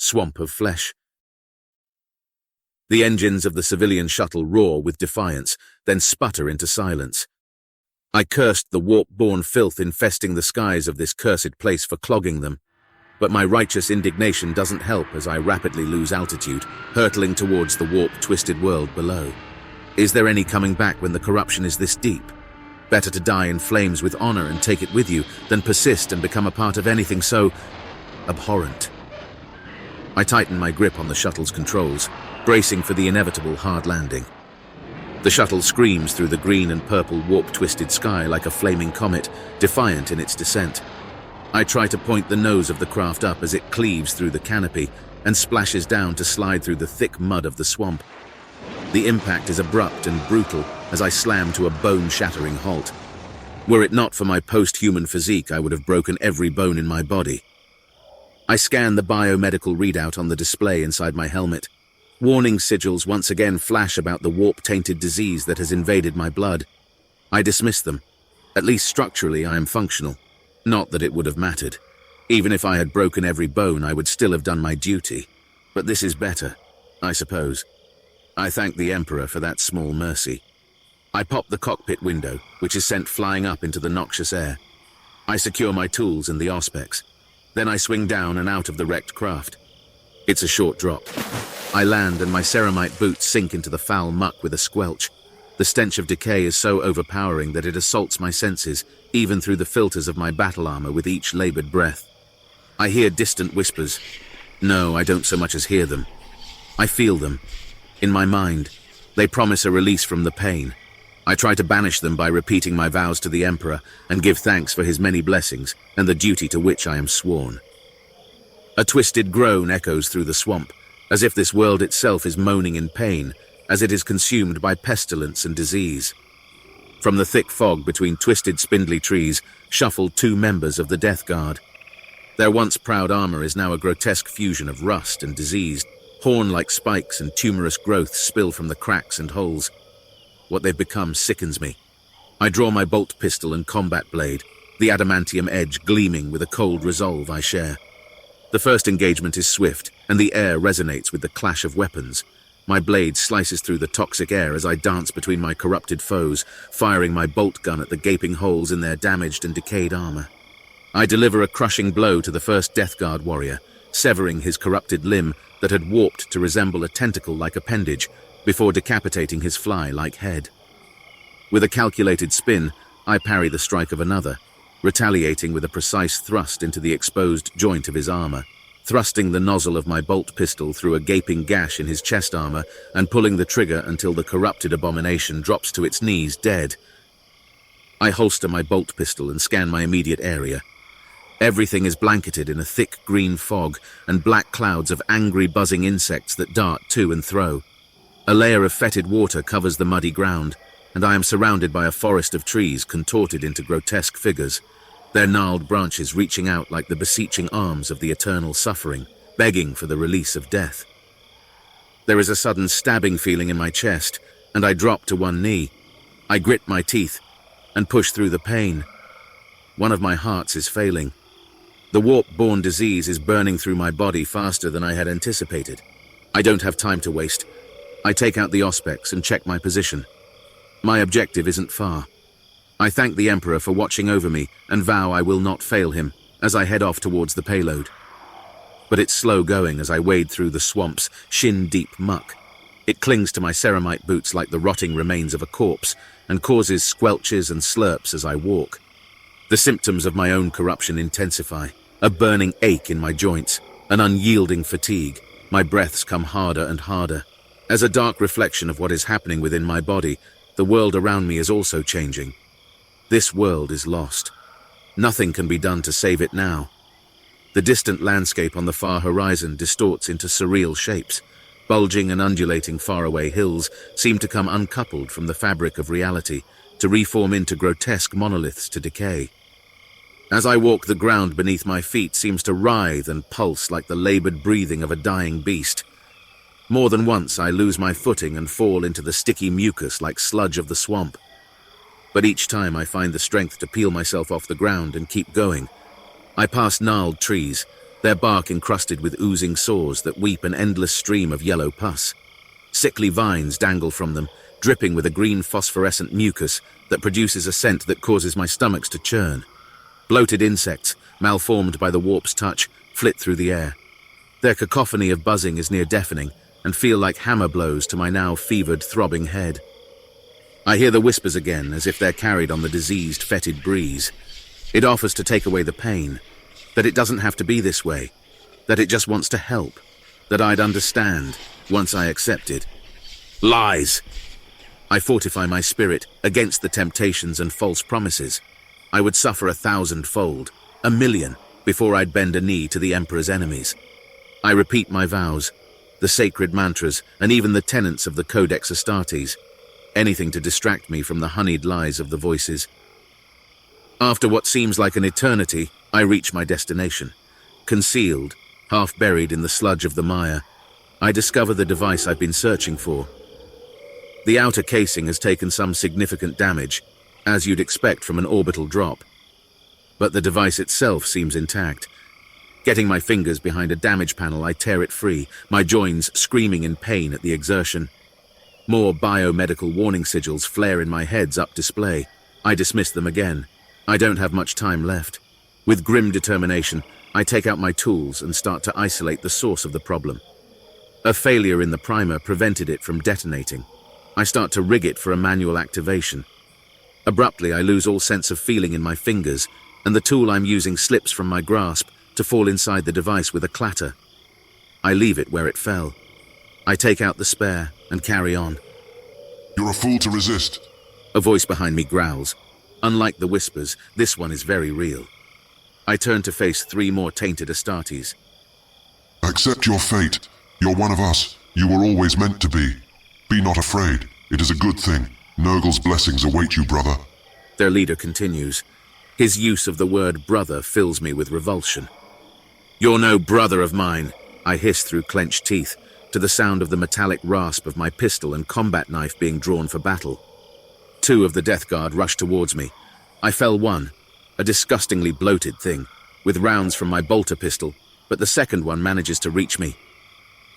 swamp of flesh. The engines of the civilian shuttle roar with defiance, then sputter into silence. I cursed the warp-born filth infesting the skies of this cursed place for clogging them. But my righteous indignation doesn't help as I rapidly lose altitude, hurtling towards the warp-twisted world below. Is there any coming back when the corruption is this deep? Better to die in flames with honor and take it with you than persist and become a part of anything so abhorrent. I tighten my grip on the shuttle's controls, bracing for the inevitable hard landing. The shuttle screams through the green and purple warp-twisted sky like a flaming comet, defiant in its descent. I try to point the nose of the craft up as it cleaves through the canopy and splashes down to slide through the thick mud of the swamp. The impact is abrupt and brutal as I slam to a bone-shattering halt. Were it not for my post-human physique, I would have broken every bone in my body. I scan the biomedical readout on the display inside my helmet. Warning sigils once again flash about the warp-tainted disease that has invaded my blood. I dismiss them. At least structurally, I am functional. Not that it would have mattered. Even if I had broken every bone, I would still have done my duty. But this is better, I suppose. I thank the Emperor for that small mercy. I pop the cockpit window, which is sent flying up into the noxious air. I secure my tools and the auspex. Then I swing down and out of the wrecked craft. It's a short drop. I land and my ceramite boots sink into the foul muck with a squelch. The stench of decay is so overpowering that it assaults my senses, even through the filters of my battle armor with each labored breath. I hear distant whispers. No, I don't so much as hear them. I feel them. In my mind, they promise a release from the pain. I try to banish them by repeating my vows to the Emperor and give thanks for his many blessings and the duty to which I am sworn. A twisted groan echoes through the swamp, as if this world itself is moaning in pain, as it is consumed by pestilence and disease. From the thick fog between twisted spindly trees shuffle two members of the Death Guard. Their once proud armor is now a grotesque fusion of rust and disease. Horn-like spikes and tumorous growths spill from the cracks and holes. What they've become sickens me. I draw my bolt pistol and combat blade, the adamantium edge gleaming with a cold resolve I share. The first engagement is swift, and the air resonates with the clash of weapons. My blade slices through the toxic air as I dance between my corrupted foes, firing my bolt gun at the gaping holes in their damaged and decayed armor. I deliver a crushing blow to the first Death Guard warrior, severing his corrupted limb that had warped to resemble a tentacle-like appendage before decapitating his fly-like head. With a calculated spin, I parry the strike of another, retaliating with a precise thrust into the exposed joint of his armor, thrusting the nozzle of my bolt pistol through a gaping gash in his chest armor and pulling the trigger until the corrupted abomination drops to its knees dead. I holster my bolt pistol and scan my immediate area. Everything is blanketed in a thick green fog and black clouds of angry buzzing insects that dart to and fro. A layer of fetid water covers the muddy ground, and I am surrounded by a forest of trees contorted into grotesque figures, their gnarled branches reaching out like the beseeching arms of the eternal suffering, begging for the release of death. There is a sudden stabbing feeling in my chest, and I drop to one knee. I grit my teeth and push through the pain. One of my hearts is failing. The warp-born disease is burning through my body faster than I had anticipated. I don't have time to waste. I take out the auspex and check my position. My objective isn't far. I thank the Emperor for watching over me and vow I will not fail him as I head off towards the payload. But it's slow going as I wade through the swamp's shin-deep muck. It clings to my ceramite boots like the rotting remains of a corpse and causes squelches and slurps as I walk. The symptoms of my own corruption intensify, a burning ache in my joints, an unyielding fatigue. My breaths come harder and harder. As a dark reflection of what is happening within my body, the world around me is also changing. This world is lost. Nothing can be done to save it now. The distant landscape on the far horizon distorts into surreal shapes. Bulging and undulating faraway hills seem to come uncoupled from the fabric of reality, to reform into grotesque monoliths to decay. As I walk, the ground beneath my feet seems to writhe and pulse like the labored breathing of a dying beast. More than once I lose my footing and fall into the sticky mucus like sludge of the swamp. But each time I find the strength to peel myself off the ground and keep going. I pass gnarled trees, their bark encrusted with oozing sores that weep an endless stream of yellow pus. Sickly vines dangle from them, dripping with a green phosphorescent mucus that produces a scent that causes my stomachs to churn. Bloated insects, malformed by the warp's touch, flit through the air. Their cacophony of buzzing is near deafening and feel like hammer blows to my now fevered, throbbing head. I hear the whispers again, as if they're carried on the diseased, fetid breeze. It offers to take away the pain, that it doesn't have to be this way, that it just wants to help, that I'd understand once I accepted. Lies! I fortify my spirit against the temptations and false promises. I would suffer 1,000-fold, 1,000,000, before I'd bend a knee to the Emperor's enemies. I repeat my vows, the sacred mantras, and even the tenets of the Codex Astartes, anything to distract me from the honeyed lies of the voices. After what seems like an eternity, I reach my destination. Concealed, half buried in the sludge of the mire, I discover the device I've been searching for. The outer casing has taken some significant damage, as you'd expect from an orbital drop. But the device itself seems intact. Getting my fingers behind a damage panel, I tear it free, my joins screaming in pain at the exertion. More biomedical warning sigils flare in my head's up display. I dismiss them again. I don't have much time left. With grim determination, I take out my tools and start to isolate the source of the problem. A failure in the primer prevented it from detonating. I start to rig it for a manual activation. Abruptly, I lose all sense of feeling in my fingers, and the tool I'm using slips from my grasp to fall inside the device with a clatter. I leave it where it fell. I take out the spare and carry on. You're a fool to resist. A voice behind me growls. Unlike the whispers, this one is very real. I turn to face 3 more tainted Astartes. Accept your fate. You're one of us. You were always meant to be. Be not afraid. It is a good thing. Nurgle's blessings await you, brother. Their leader continues. His use of the word brother fills me with revulsion. You're no brother of mine, I hiss through clenched teeth, to the sound of the metallic rasp of my pistol and combat knife being drawn for battle. 2 of the Death Guard rush towards me. I fell one, a disgustingly bloated thing, with rounds from my bolter pistol, but the second one manages to reach me.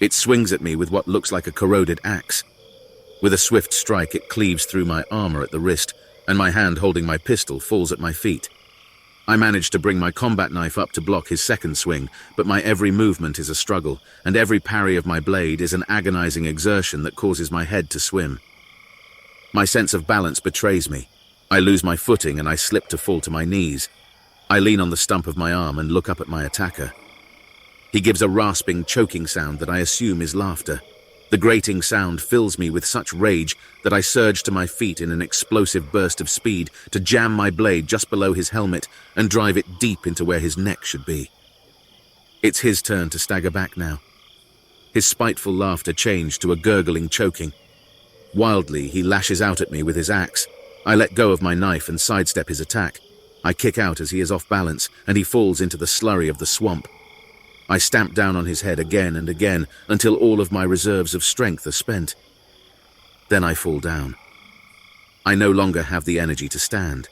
It swings at me with what looks like a corroded axe. With a swift strike, it cleaves through my armor at the wrist, and my hand holding my pistol falls at my feet. I manage to bring my combat knife up to block his second swing, but my every movement is a struggle, and every parry of my blade is an agonizing exertion that causes my head to swim. My sense of balance betrays me. I lose my footing and I slip to fall to my knees. I lean on the stump of my arm and look up at my attacker. He gives a rasping, choking sound that I assume is laughter. The grating sound fills me with such rage that I surge to my feet in an explosive burst of speed to jam my blade just below his helmet and drive it deep into where his neck should be. It's his turn to stagger back now. His spiteful laughter changed to a gurgling choking. Wildly, he lashes out at me with his axe. I let go of my knife and sidestep his attack. I kick out as he is off balance, and he falls into the slurry of the swamp. I stamp down on his head again and again until all of my reserves of strength are spent. Then I fall down. I no longer have the energy to stand.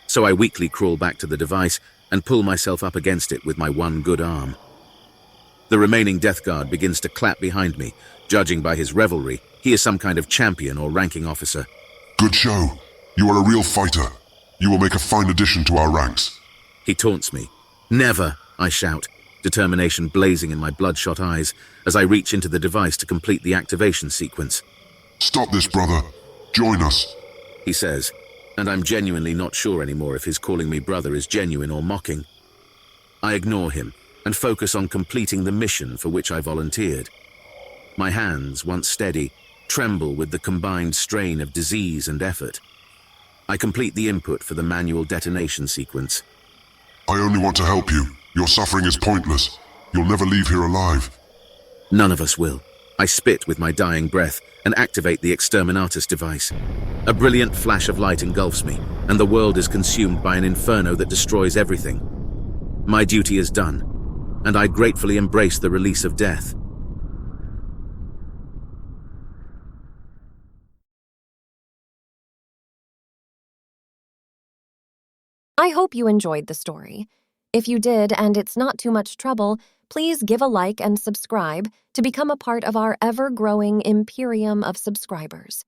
So I weakly crawl back to the device and pull myself up against it with my one good arm. The remaining Death Guard begins to clap behind me. Judging by his revelry, he is some kind of champion or ranking officer. Good show. You are a real fighter. You will make a fine addition to our ranks. He taunts me. Never, I shout, determination blazing in my bloodshot eyes as I reach into the device to complete the activation sequence. Stop this, brother. Join us, he says, and I'm genuinely not sure anymore if his calling me brother is genuine or mocking. I ignore him and focus on completing the mission for which I volunteered. My hands, once steady, tremble with the combined strain of disease and effort. I complete the input for the manual detonation sequence. I only want to help you. Your suffering is pointless. You'll never leave here alive. None of us will. I spit with my dying breath and activate the exterminatus device. A brilliant flash of light engulfs me, and the world is consumed by an inferno that destroys everything. My duty is done, and I gratefully embrace the release of death. I hope you enjoyed the story. If you did and it's not too much trouble, please give a like and subscribe to become a part of our ever-growing imperium of subscribers.